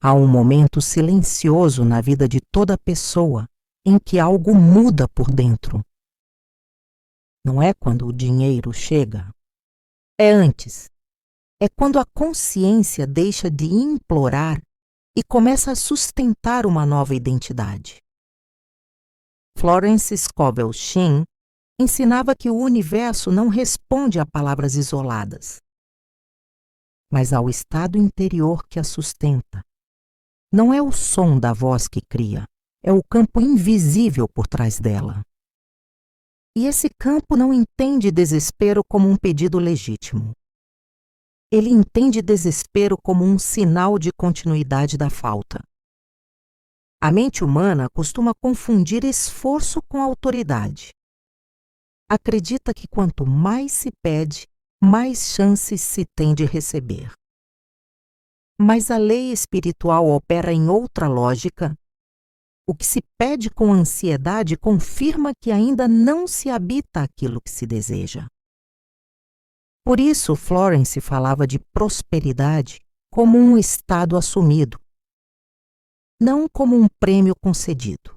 Há um momento silencioso na vida de toda pessoa em que algo muda por dentro. Não é quando o dinheiro chega. É antes. É quando a consciência deixa de implorar e começa a sustentar uma nova identidade. Florence Scovel Shinn ensinava que o universo não responde a palavras isoladas, mas ao estado interior que a sustenta. Não é o som da voz que cria, é o campo invisível por trás dela. E esse campo não entende desespero como um pedido legítimo. Ele entende desespero como um sinal de continuidade da falta. A mente humana costuma confundir esforço com autoridade. Acredita que quanto mais se pede, mais chances se tem de receber. Mas a lei espiritual opera em outra lógica. O que se pede com ansiedade confirma que ainda não se habita aquilo que se deseja. Por isso, Florence falava de prosperidade como um estado assumido, não como um prêmio concedido.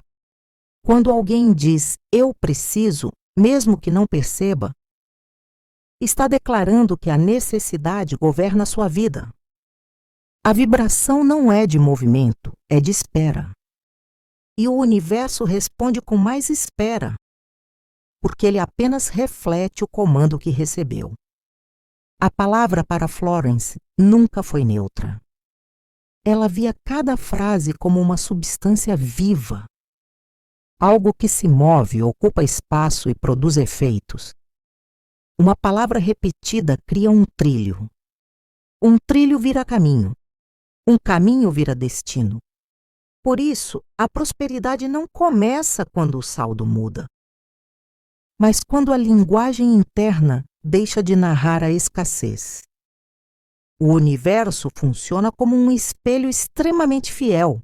Quando alguém diz "eu preciso", mesmo que não perceba, está declarando que a necessidade governa sua vida. A vibração não é de movimento, é de espera. E o universo responde com mais espera, porque ele apenas reflete o comando que recebeu. A palavra para Florence nunca foi neutra. Ela via cada frase como uma substância viva, algo que se move, ocupa espaço e produz efeitos. Uma palavra repetida cria um trilho. Um trilho vira caminho. Um caminho vira destino. Por isso, a prosperidade não começa quando o saldo muda, mas quando a linguagem interna deixa de narrar a escassez. O universo funciona como um espelho extremamente fiel.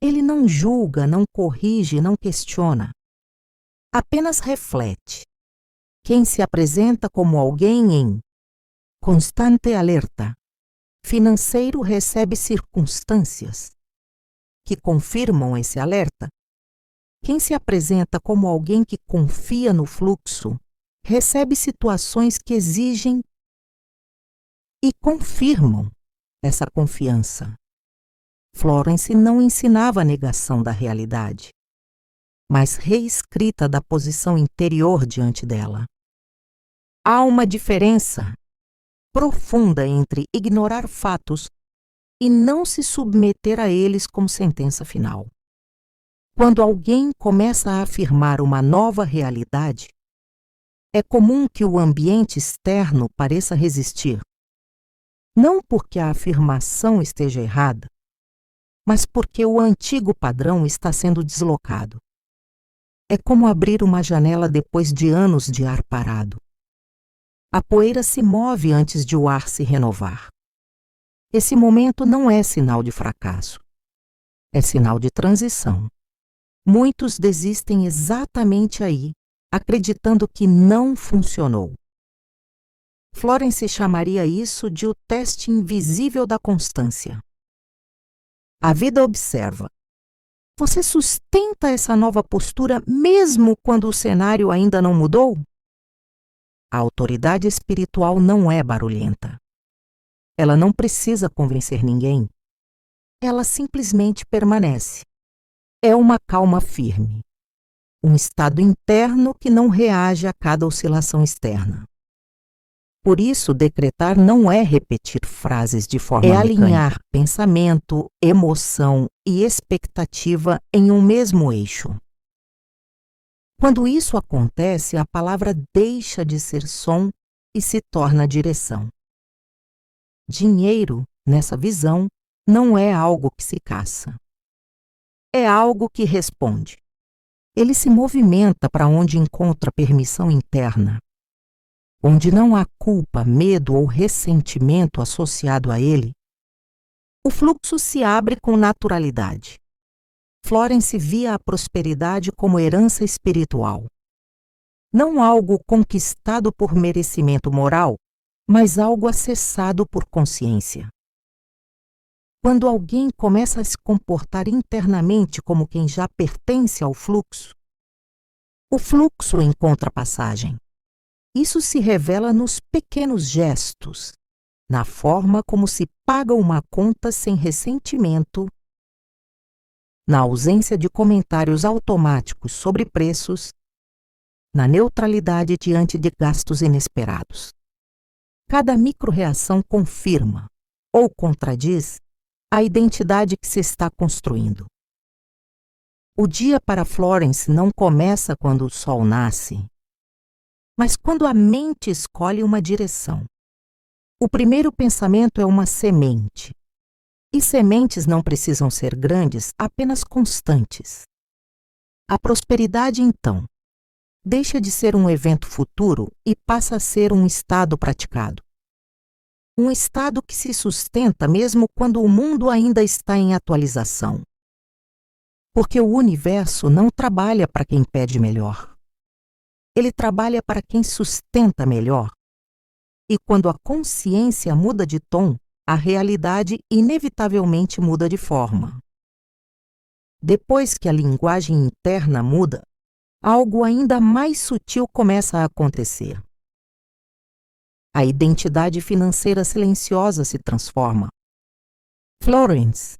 Ele não julga, não corrige, não questiona. Apenas reflete. Quem se apresenta como alguém em constante alerta financeiro recebe circunstâncias que confirmam esse alerta. Quem se apresenta como alguém que confia no fluxo recebe situações que exigem e confirmam essa confiança. Florence não ensinava a negação da realidade, mas reescrita da posição interior diante dela. Há uma diferença profunda entre ignorar fatos e não se submeter a eles como sentença final. Quando alguém começa a afirmar uma nova realidade, é comum que o ambiente externo pareça resistir. Não porque a afirmação esteja errada, mas porque o antigo padrão está sendo deslocado. É como abrir uma janela depois de anos de ar parado. A poeira se move antes de o ar se renovar. Esse momento não é sinal de fracasso. É sinal de transição. Muitos desistem exatamente aí, acreditando que não funcionou. Florence chamaria isso de o teste invisível da constância. A vida observa. Você sustenta essa nova postura mesmo quando o cenário ainda não mudou? A autoridade espiritual não é barulhenta. Ela não precisa convencer ninguém. Ela simplesmente permanece. É uma calma firme. Um estado interno que não reage a cada oscilação externa. Por isso, decretar não é repetir frases de forma mecânica. É alinhar pensamento, emoção e expectativa em um mesmo eixo. Quando isso acontece, a palavra deixa de ser som e se torna direção. Dinheiro, nessa visão, não é algo que se caça. É algo que responde. Ele se movimenta para onde encontra permissão interna. Onde não há culpa, medo ou ressentimento associado a ele, o fluxo se abre com naturalidade. Florence via a prosperidade como herança espiritual. Não algo conquistado por merecimento moral, mas algo acessado por consciência. Quando alguém começa a se comportar internamente como quem já pertence ao fluxo, o fluxo encontra passagem. Isso se revela nos pequenos gestos, na forma como se paga uma conta sem ressentimento, na ausência de comentários automáticos sobre preços, na neutralidade diante de gastos inesperados. Cada micro-reação confirma ou contradiz a identidade que se está construindo. O dia para Florence não começa quando o sol nasce, mas quando a mente escolhe uma direção. O primeiro pensamento é uma semente, e sementes não precisam ser grandes, apenas constantes. A prosperidade, então, deixa de ser um evento futuro e passa a ser um estado praticado. Um estado que se sustenta mesmo quando o mundo ainda está em atualização. Porque o universo não trabalha para quem pede melhor. Ele trabalha para quem sustenta melhor. E quando a consciência muda de tom, a realidade inevitavelmente muda de forma. Depois que a linguagem interna muda, algo ainda mais sutil começa a acontecer. A identidade financeira silenciosa se transforma. Florence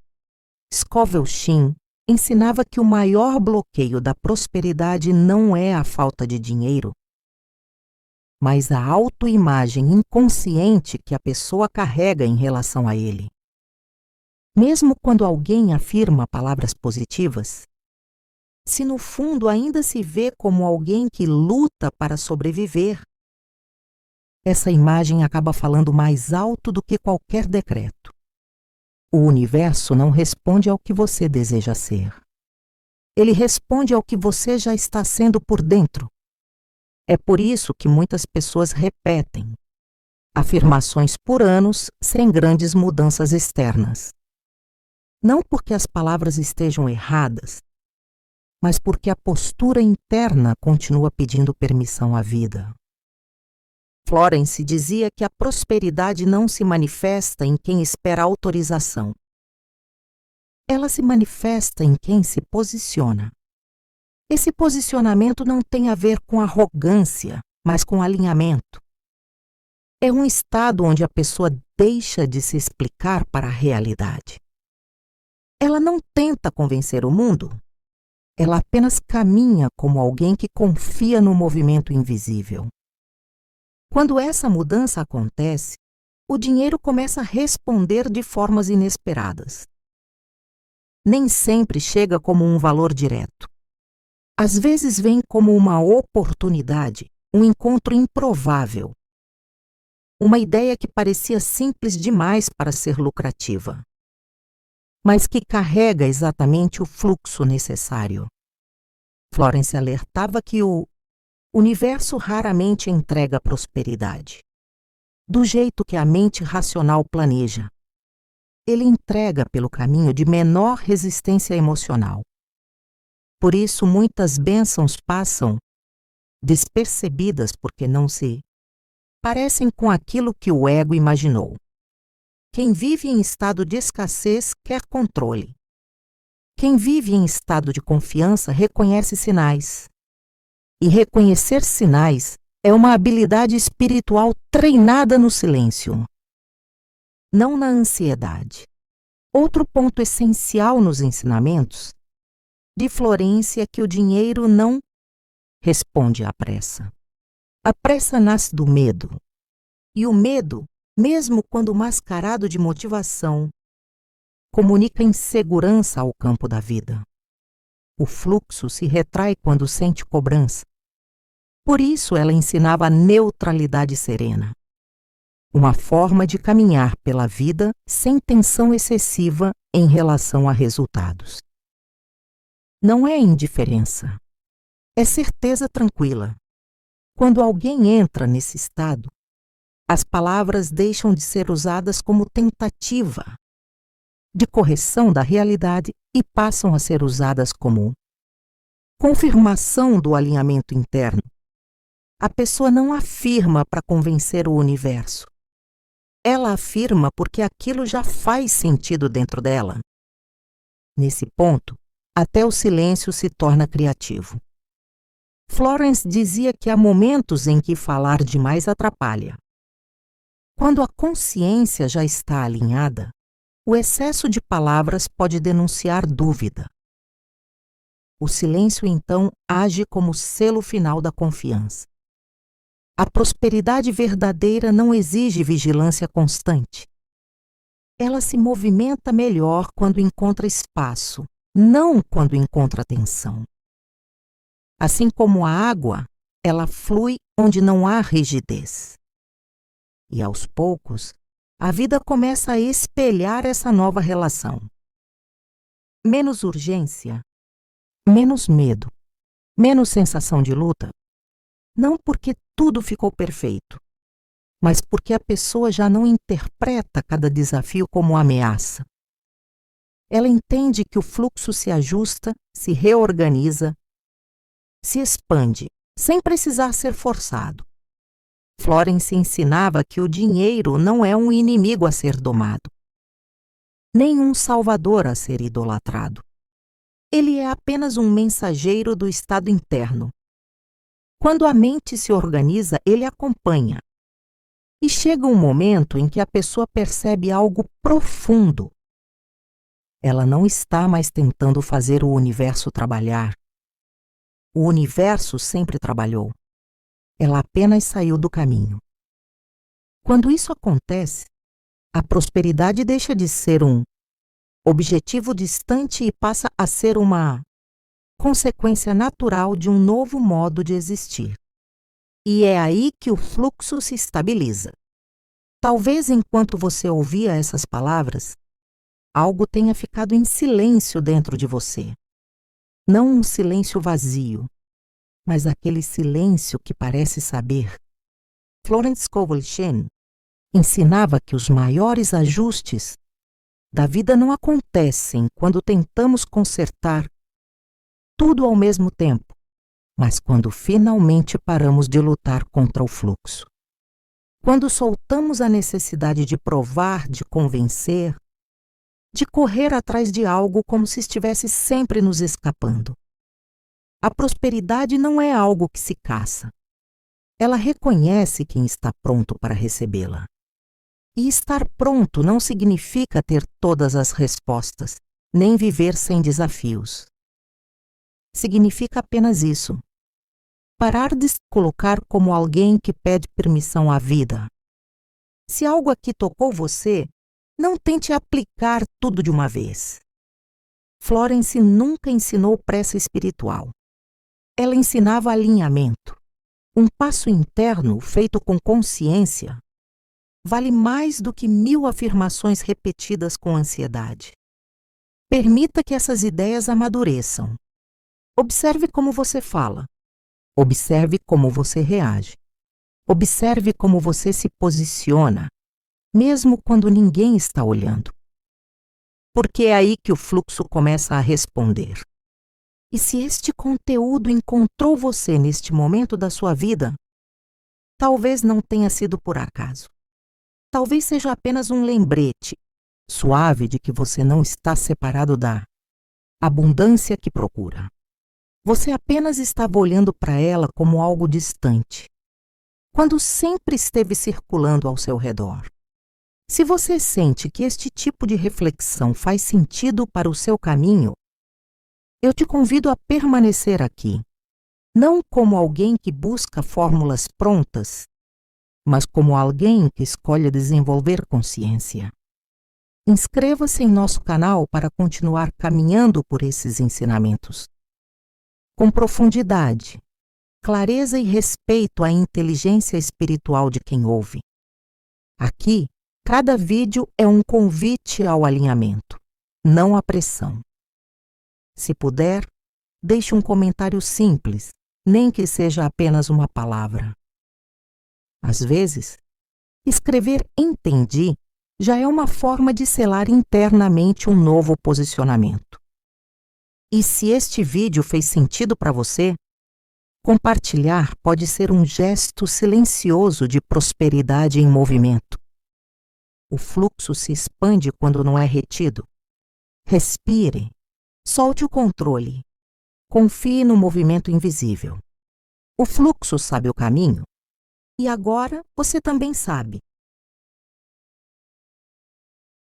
Scovel Shinn ensinava que o maior bloqueio da prosperidade não é a falta de dinheiro, mas a autoimagem inconsciente que a pessoa carrega em relação a ele. Mesmo quando alguém afirma palavras positivas, se no fundo ainda se vê como alguém que luta para sobreviver, essa imagem acaba falando mais alto do que qualquer decreto. O universo não responde ao que você deseja ser. Ele responde ao que você já está sendo por dentro. É por isso que muitas pessoas repetem afirmações por anos sem grandes mudanças externas. Não porque as palavras estejam erradas, mas porque a postura interna continua pedindo permissão à vida. Florence dizia que a prosperidade não se manifesta em quem espera autorização. Ela se manifesta em quem se posiciona. Esse posicionamento não tem a ver com arrogância, mas com alinhamento. É um estado onde a pessoa deixa de se explicar para a realidade. Ela não tenta convencer o mundo. Ela apenas caminha como alguém que confia no movimento invisível. Quando essa mudança acontece, o dinheiro começa a responder de formas inesperadas. Nem sempre chega como um valor direto. Às vezes vem como uma oportunidade, um encontro improvável. Uma ideia que parecia simples demais para ser lucrativa, mas que carrega exatamente o fluxo necessário. Florence alertava que o universo raramente entrega prosperidade, do jeito que a mente racional planeja. Ele entrega pelo caminho de menor resistência emocional. Por isso, muitas bênçãos passam despercebidas porque não se parecem com aquilo que o ego imaginou. Quem vive em estado de escassez quer controle. Quem vive em estado de confiança reconhece sinais. E reconhecer sinais é uma habilidade espiritual treinada no silêncio, não na ansiedade. Outro ponto essencial nos ensinamentos de Florence é que o dinheiro não responde à pressa. A pressa nasce do medo. E o medo, mesmo quando mascarado de motivação, comunica insegurança ao campo da vida. O fluxo se retrai quando sente cobrança. Por isso ela ensinava a neutralidade serena, uma forma de caminhar pela vida sem tensão excessiva em relação a resultados. Não é indiferença, é certeza tranquila. Quando alguém entra nesse estado, as palavras deixam de ser usadas como tentativa de correção da realidade e passam a ser usadas como confirmação do alinhamento interno. A pessoa não afirma para convencer o universo. ela afirma porque aquilo já faz sentido dentro dela. Nesse ponto, até o silêncio se torna criativo. Florence dizia que há momentos em que falar demais atrapalha. Quando a consciência já está alinhada, o excesso de palavras pode denunciar dúvida. O silêncio, então, age como selo final da confiança. A prosperidade verdadeira não exige vigilância constante. Ela se movimenta melhor quando encontra espaço, não quando encontra tensão. Assim como a água, ela flui onde não há rigidez. E aos poucos, a vida começa a espelhar essa nova relação. Menos urgência, menos medo, menos sensação de luta. Não porque tudo ficou perfeito, mas porque a pessoa já não interpreta cada desafio como ameaça. Ela entende que o fluxo se ajusta, se reorganiza, se expande, sem precisar ser forçado. Florence ensinava que o dinheiro não é um inimigo a ser domado, nem um salvador a ser idolatrado. Ele é apenas um mensageiro do estado interno. Quando a mente se organiza, ele acompanha. E chega um momento em que a pessoa percebe algo profundo. Ela não está mais tentando fazer o universo trabalhar. O universo sempre trabalhou. Ela apenas saiu do caminho. Quando isso acontece, a prosperidade deixa de ser um objetivo distante e passa a ser uma consequência natural de um novo modo de existir. E é aí que o fluxo se estabiliza. Talvez enquanto você ouvia essas palavras, algo tenha ficado em silêncio dentro de você. Não um silêncio vazio, mas aquele silêncio que parece saber. Florence Scovel Shinn ensinava que os maiores ajustes da vida não acontecem quando tentamos consertar tudo ao mesmo tempo, mas quando finalmente paramos de lutar contra o fluxo. Quando soltamos a necessidade de provar, de convencer, de correr atrás de algo como se estivesse sempre nos escapando. A prosperidade não é algo que se caça. Ela reconhece quem está pronto para recebê-la. E estar pronto não significa ter todas as respostas, nem viver sem desafios. Significa apenas isso. Parar de se colocar como alguém que pede permissão à vida. Se algo aqui tocou você, não tente aplicar tudo de uma vez. Florence nunca ensinou pressa espiritual. Ela ensinava alinhamento. Um passo interno feito com consciência vale mais do que 1000 afirmações repetidas com ansiedade. Permita que essas ideias amadureçam. Observe como você fala. Observe como você reage. Observe como você se posiciona, mesmo quando ninguém está olhando. Porque é aí que o fluxo começa a responder. E se este conteúdo encontrou você neste momento da sua vida, talvez não tenha sido por acaso. Talvez seja apenas um lembrete suave de que você não está separado da abundância que procura. Você apenas estava olhando para ela como algo distante, quando sempre esteve circulando ao seu redor. Se você sente que este tipo de reflexão faz sentido para o seu caminho, eu te convido a permanecer aqui, não como alguém que busca fórmulas prontas, mas como alguém que escolhe desenvolver consciência. Inscreva-se em nosso canal para continuar caminhando por esses ensinamentos. Com profundidade, clareza e respeito à inteligência espiritual de quem ouve. Aqui, cada vídeo é um convite ao alinhamento, não à pressão. Se puder, deixe um comentário simples, nem que seja apenas uma palavra. Às vezes, escrever "entendi" já é uma forma de selar internamente um novo posicionamento. E se este vídeo fez sentido para você, compartilhar pode ser um gesto silencioso de prosperidade em movimento. O fluxo se expande quando não é retido. Respire. Solte o controle. Confie no movimento invisível. O fluxo sabe o caminho. E agora você também sabe.